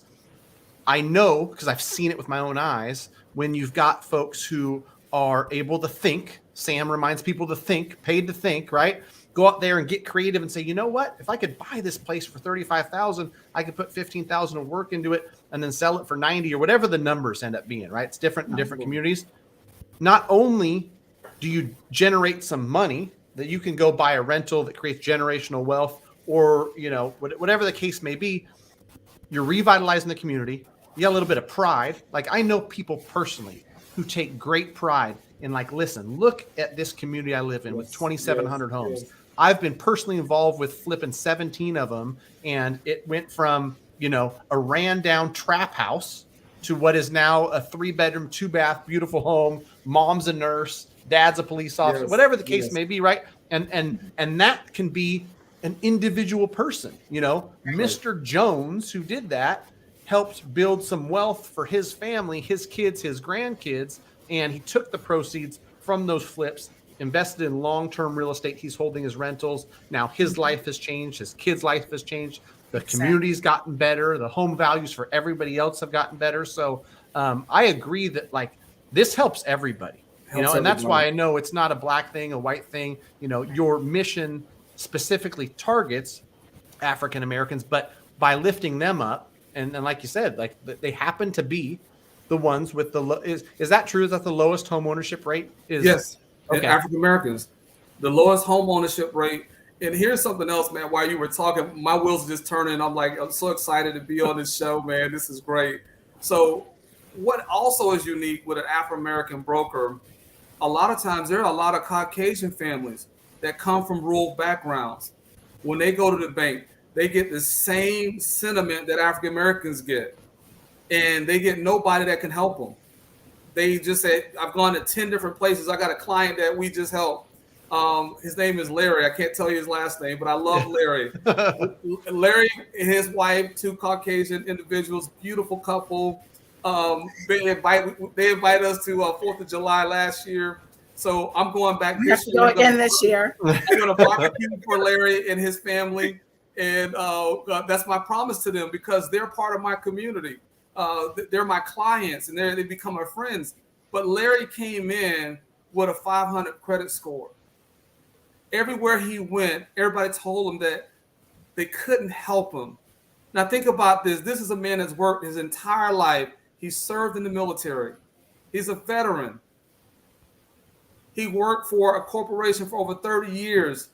S1: I know, because I've seen it with my own eyes, when you've got folks who are able to think. Sam reminds people to think, paid to think, right? Go out there and get creative and say, you know what? If I could buy this place for $35,000, I could put $15,000 of work into it and then sell it for $90,000, or whatever the numbers end up being, right? It's different in different communities. Not only do you generate some money that you can go buy a rental that creates generational wealth, or whatever the case may be, you're revitalizing the community. You got a little bit of pride. Like, I know people personally who take great pride in, like, listen, look at this community I live in with 2,700 homes. Yes. I've been personally involved with flipping 17 of them, and it went from a ran down trap house to what is now a 3-bedroom, 2-bath, beautiful home. Mom's a nurse, dad's a police officer, whatever the case may be, right? And that can be an individual person. Mr. Jones, who did that, helped build some wealth for his family, his kids, his grandkids, and he took the proceeds from those flips, invested in long-term real estate. He's holding his rentals. Now his life has changed. His kids' life has changed. The community's gotten better. The home values for everybody else have gotten better. So I agree that, like, this helps everybody, and that's why I know it's not a black thing, a white thing. Your mission specifically targets African Americans, but by lifting them up, and like you said, like, they happen to be the ones with the is that true? Is that the lowest home ownership rate?
S2: Yes. Okay. African Americans, the lowest home ownership rate. And here's something else, man. While you were talking, my wheels just turning. I'm so excited to be on this show, man. This is great. So what also is unique with an Afro-American broker, a lot of times there are a lot of Caucasian families that come from rural backgrounds. When they go to the bank, they get the same sentiment that African Americans get, and they get nobody that can help them. They just say, I've gone to 10 different places. I got a client that we just helped. His name is Larry. I can't tell you his last name, but I love Larry. Larry and his wife, 2 Caucasian individuals, beautiful couple. They invite us to 4th of July last year. So I'm going back this year.
S3: Again this year.
S2: I'm going to barbecue for Larry and his family. And that's my promise to them, because they're part of my community. They're my clients, and they become my friends. But Larry came in with a 500 credit score. Everywhere he went, everybody told him that they couldn't help him. Now think about this. This is a man that's worked his entire life. He served in the military. He's a veteran. He worked for a corporation for over 30 years.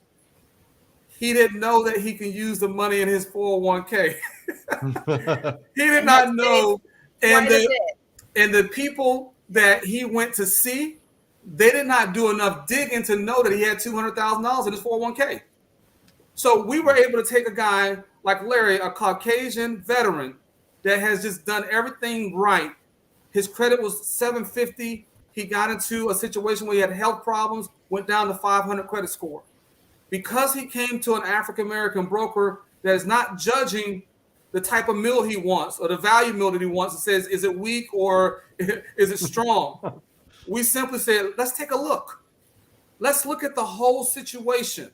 S2: He didn't know that he can use the money in his 401k. He did not know. And the people that he went to see, they did not do enough digging to know that he had $200,000 in his 401k. So we were able to take a guy like Larry, a Caucasian veteran that has just done everything right. His credit was 750. He got into a situation where he had health problems, went down to 500 credit score. Because he came to an African-American broker that is not judging the type of meal he wants or the value meal that he wants, and says, is it weak or is it strong? We simply said, let's take a look. Let's look at the whole situation.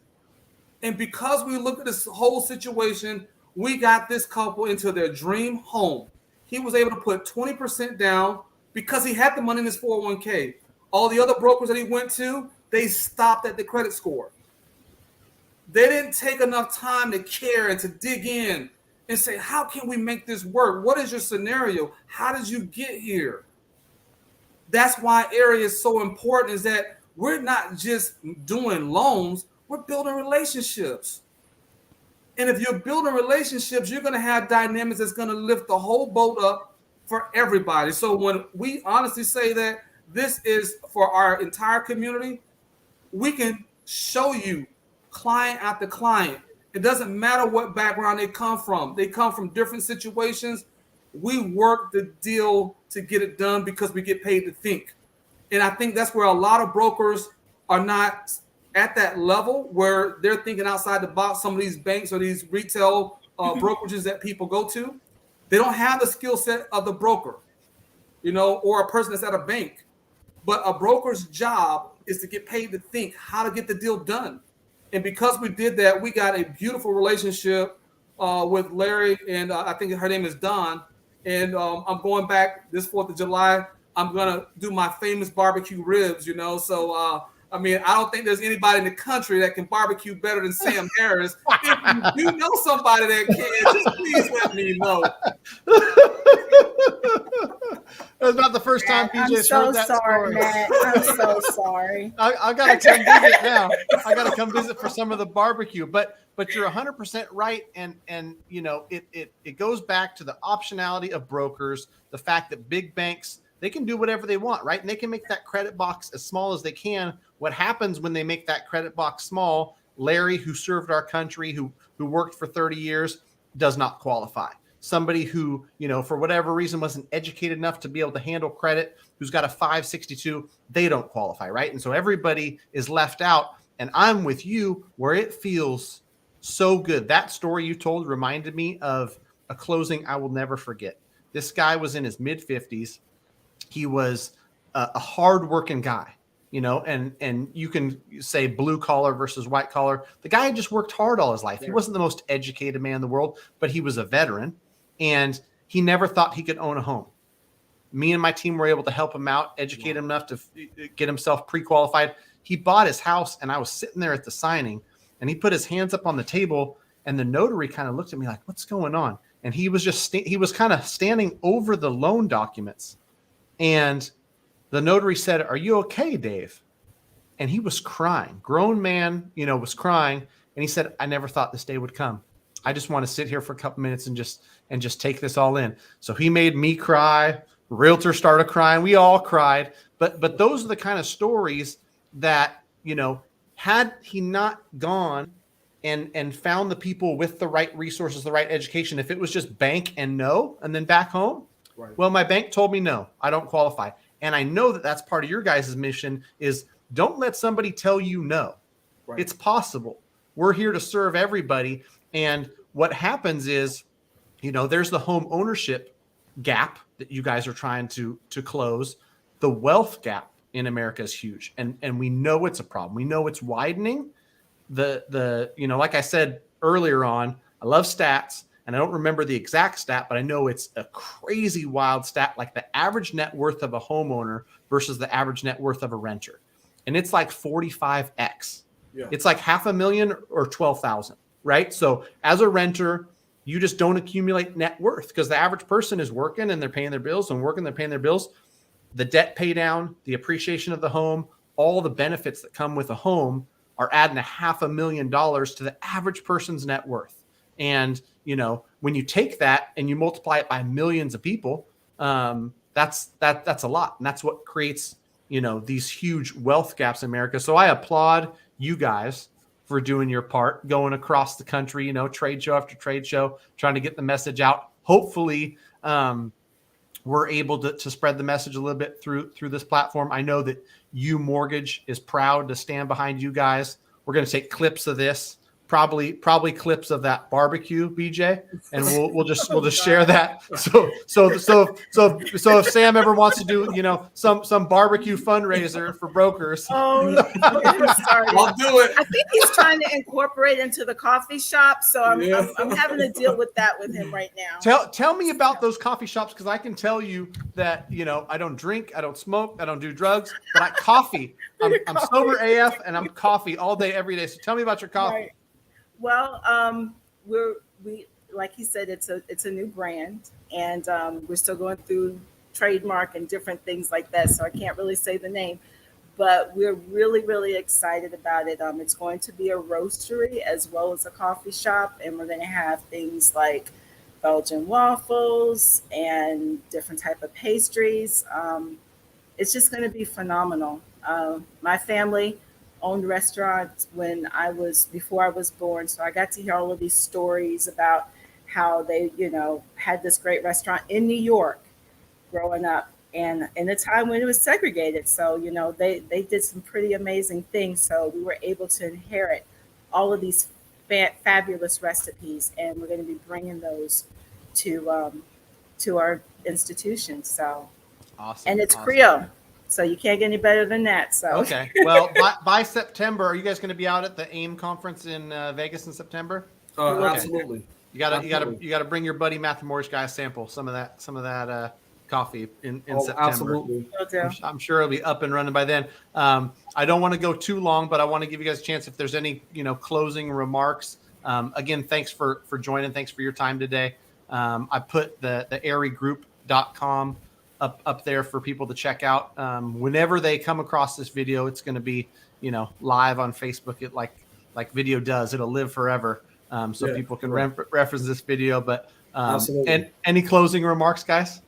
S2: And because we looked at this whole situation, we got this couple into their dream home. He was able to put 20% down because he had the money in his 401k. All the other brokers that he went to, they stopped at the credit score. They didn't take enough time to care and to dig in and say, how can we make this work? What is your scenario? How did you get here? That's why area is so important, is that we're not just doing loans, we're building relationships. And if you're building relationships, you're going to have dynamics that's going to lift the whole boat up for everybody. So when we honestly say that this is for our entire community, we can show you client after client. It doesn't matter what background they come from. They come from different situations. We work the deal to get it done because we get paid to think. And I think that's where a lot of brokers are not at that level, where they're thinking outside the box. Some of these banks or these retail brokerages that people go to, they don't have the skill set of the broker, or a person that's at a bank. But a broker's job is to get paid to think how to get the deal done. And because we did that, we got a beautiful relationship with Larry, and I think her name is Dawn. And I'm going back this 4th of July. I'm going to do my famous barbecue ribs, So, I don't think there's anybody in the country that can barbecue better than Sam Harris. If you know somebody that can, just please let me know.
S1: That's not the first time PJ's heard that story.
S3: Matt. I'm so sorry.
S1: I got to come visit now. I got to come visit for some of the barbecue. But you're 100% right, and it goes back to the optionality of brokers, the fact that big banks, they can do whatever they want, right? And they can make that credit box as small as they can. What happens when they make that credit box small? Larry, who served our country, who worked for 30 years, does not qualify. Somebody who, for whatever reason wasn't educated enough to be able to handle credit, who's got a 562, they don't qualify, right? And so everybody is left out. And I'm with you where it feels so good. That story you told reminded me of a closing I will never forget. This guy was in his mid-50s. He was a hard-working guy, and you can say blue collar versus white collar. The guy had just worked hard all his life. He wasn't the most educated man in the world, but he was a veteran, and he never thought he could own a home. Me and my team were able to help him out, educate him enough to get himself pre-qualified. He bought his house, and I was sitting there at the signing, and he put his hands up on the table, and the notary kind of looked at me like, what's going on? And he was he was kind of standing over the loan documents. And the notary said, "Are you okay, Dave?" And he was crying. Grown man, was crying. And he said, "I never thought this day would come. I just want to sit here for a couple minutes and just take this all in." So he made me cry. Realtor started crying. We all cried. But those are the kind of stories that, had he not gone and found the people with the right resources, the right education, if it was just bank and no, and then back home, right. Well, my bank told me no, I don't qualify. And I know that that's part of your guys' mission is don't let somebody tell you no. Right. It's possible. We're here to serve everybody. And what happens is, there's the home ownership gap that you guys are trying to close. The wealth gap in America is huge. And we know it's a problem. We know it's widening. Like I said earlier on, I love stats, and I don't remember the exact stat, but I know it's a crazy wild stat, like the average net worth of a homeowner versus the average net worth of a renter. And it's like 45x.
S2: Yeah.
S1: It's like $500,000 or 12,000, right? So as a renter, you just don't accumulate net worth because the average person is working and they're paying their bills and working, they're paying their bills. The debt pay down, the appreciation of the home, all the benefits that come with a home are adding $500,000 to the average person's net worth. And, you know, when you take that and you multiply it by millions of people, that's a lot. And that's what creates, you know, these huge wealth gaps in America. So I applaud you guys for doing your part, going across the country, you know, trade show after trade show, trying to get the message out. Hopefully, we're able to spread the message a little bit through this platform. I know that U Mortgage is proud to stand behind you guys. We're going to take clips of this, probably clips of that barbecue, BJ, and we'll just share that. So if Sam ever wants to do, you know, some barbecue fundraiser for brokers,
S3: Oh,
S2: I'll do it.
S3: I think he's trying to incorporate into the coffee shop, so I'm having to deal with that with him right now.
S1: Tell me about those coffee shops, because I can tell you that, you know, I don't drink, I don't smoke, I don't do drugs, but I'm sober AF and I'm coffee all day, every day. So tell me about your coffee.
S3: Right. Well, we like he said, it's a new brand, and we're still going through trademark and different things like that. So I can't really say the name, but we're really excited about it. It's going to be a roastery as well as a coffee shop, and we're going to have things like Belgian waffles and different type of pastries. It's just going to be phenomenal. My family owned restaurants before I was born. So I got to hear all of these stories about how they, you know, had this great restaurant in New York growing up, and in a time when it was segregated. So, you know, they did some pretty amazing things. So we were able to inherit all of these fabulous recipes, and we're going to be bringing those to our institution. So
S1: Awesome.
S3: And it's
S1: awesome.
S3: Creole. So you can't get any better than that. So
S1: Okay. Well, by September, are you guys going to be out at the AIM conference in Vegas in September?
S2: Absolutely.
S1: You gotta bring your buddy Matthew Morris guy a sample some of that coffee in September.
S2: Absolutely.
S1: I'm sure it'll be up and running by then. I don't want to go too long, but I want to give you guys a chance if there's any, you know, closing remarks. Again, thanks for joining. Thanks for your time today. I put the airygroup.com up there for people to check out. Whenever they come across this video, it's going to be, you know, live on Facebook. It like video does. It'll live forever. So people can reference this video. But and any closing remarks, guys?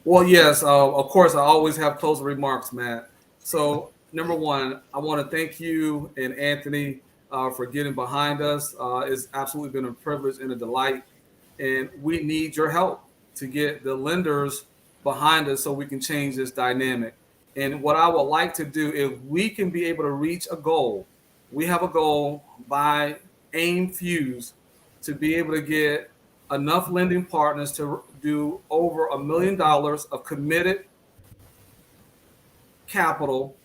S2: Well, yes, of course, I always have closing remarks, Matt. So number one, I want to thank you and Anthony for getting behind us. It's absolutely been a privilege and a delight. And we need your help to get the lenders behind us so we can change this dynamic. And what I would like to do, if we can be able to reach a goal, we have a goal by AIM Fuse to be able to get enough lending partners to do over $1 million of committed capital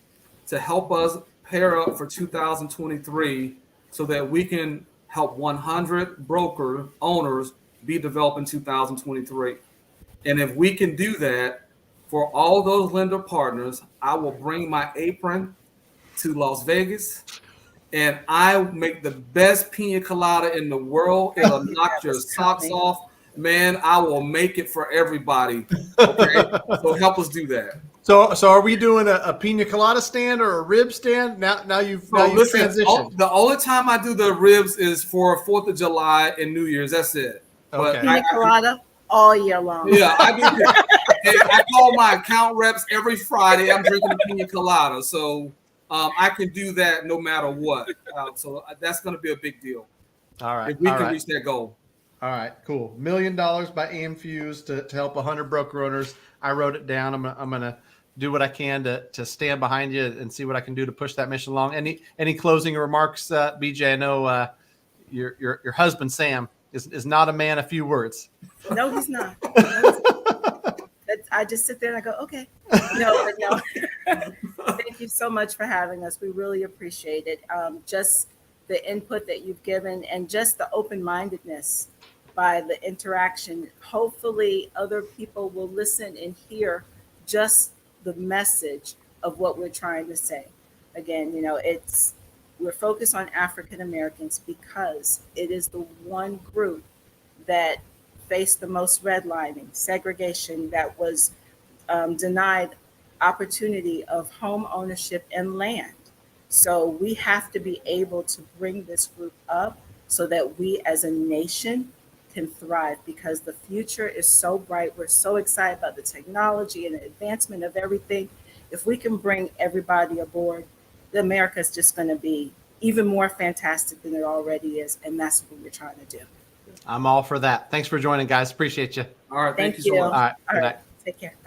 S2: to help us pair up for 2023 so that we can help 100 broker owners be developed in 2023. And if we can do that for all those lender partners, I will bring my apron to Las Vegas and I make the best pina colada in the world. It'll knock your socks off. Man, I will make it for everybody. Okay, so help us do that.
S1: So are we doing a pina colada stand or a rib stand? Now you've transitioned.
S2: The only time I do the ribs is for 4th of July and New Year's. That's it.
S1: Okay.
S3: Pina colada all year long.
S2: Yeah, I do. I call my account reps every Friday. I'm drinking a pina colada, so I can do that no matter what. So that's going to be a big deal.
S1: All right.
S2: If we can reach that goal.
S1: All right, cool. $1 million by AIM Fuse to help 100 broker owners. I wrote it down. I'm gonna do what I can to stand behind you and see what I can do to push that mission along. Any closing remarks, BJ? I know your husband Sam is not a man of few words.
S3: No, he's not. I just sit there and I go, okay. No. Thank you so much for having us. We really appreciate it. Just the input that you've given and just the open-mindedness by the interaction. Hopefully other people will listen and hear just the message of what we're trying to say. Again, we're focused on African Americans because it is the one group that faced the most redlining, segregation, that was denied opportunity of home ownership and land. So we have to be able to bring this group up so that we as a nation can thrive, because the future is so bright. We're so excited about the technology and the advancement of everything. If we can bring everybody aboard, the America is just going to be even more fantastic than it already is. And that's what we're trying to do.
S1: I'm all for that. Thanks for joining, guys. Appreciate you.
S2: All right. Thank you so
S3: you.
S2: much.
S1: All right.
S3: All
S1: Good
S3: right.
S1: night.
S3: Take care.